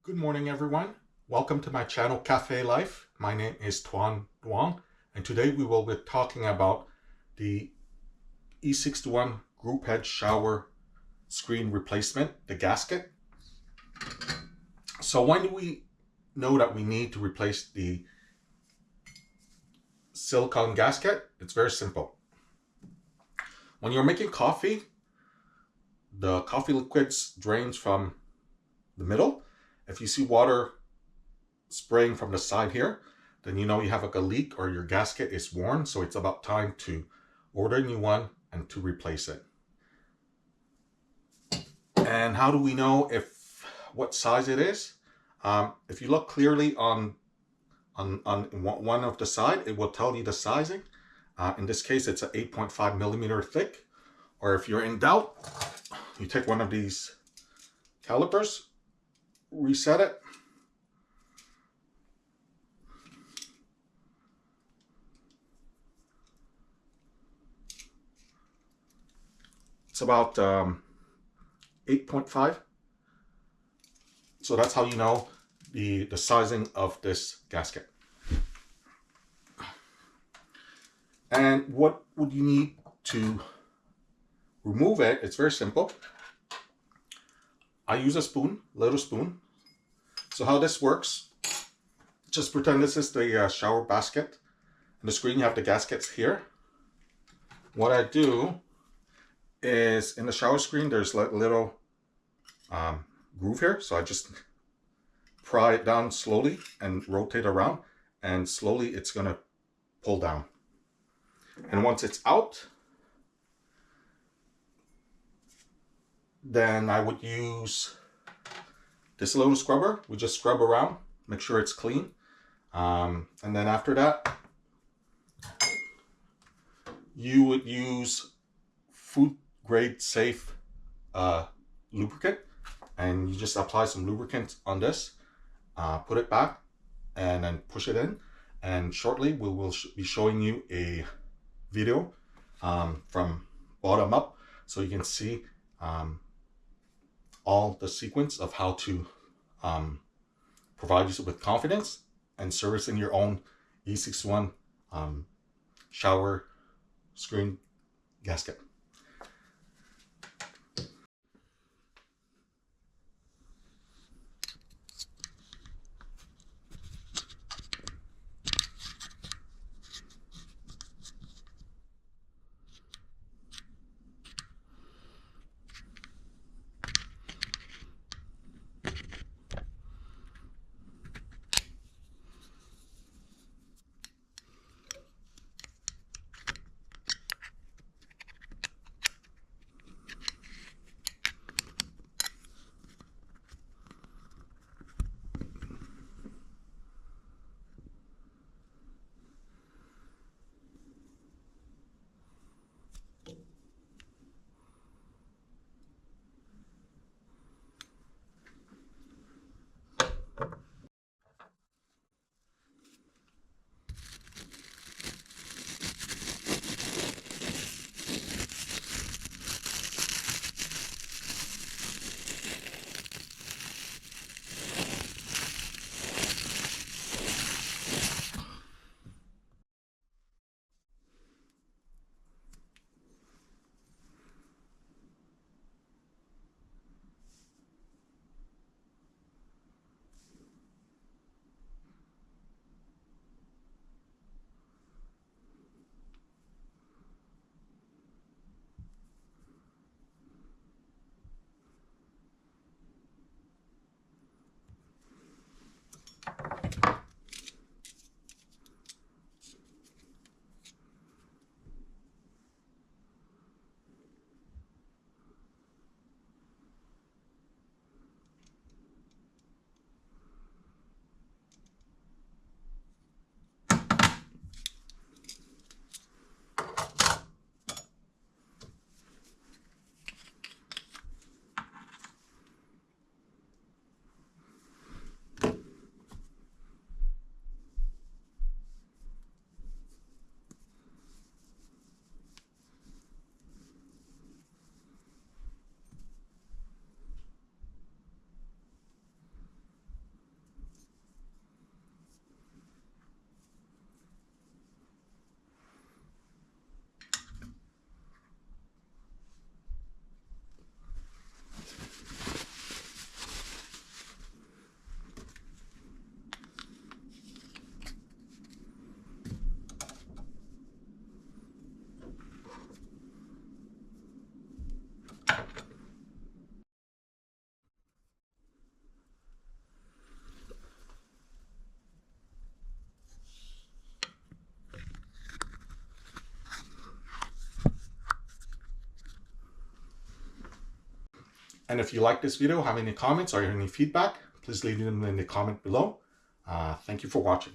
Good morning, everyone. Welcome to my channel Cafe Life. My name is Tuan Duong, and today we will be talking about the E61 group head shower screen replacement, the gasket. So when do we know that we need to replace the silicone gasket? It's very simple. When you're making coffee, the coffee liquids drains from the middle. If you see water spraying from the side here, then you know you have like a leak or your gasket is worn, so it's about time to order a new one and to replace it. And how do we know what size it is? If you look clearly on one of the side, it will tell you the sizing. In this case, it's an 8.5 millimeter thick. Or if you're in doubt, you take one of these calipers, reset it, it's about 8.5. So that's how you know the sizing of this gasket. And what would you need to remove it? It's very simple. I use a spoon, little spoon. So how this works, just pretend this is the shower basket. On the screen you have the gaskets here. What I do is in the shower screen there's like a little groove here, so I just pry it down slowly and rotate around, and slowly it's gonna pull down. And once it's out, then I would use this little scrubber. We just scrub around, make sure it's clean, and then after that you would use food grade safe lubricant, and you just apply some lubricant on this, put it back, and then push it in. And shortly we will be showing you a video from bottom up, so you can see all the sequence of how to provide you with confidence and servicing your own E61 shower screen gasket. And if you like this video, have any comments or any feedback, please leave them in the comment below. Thank you for watching.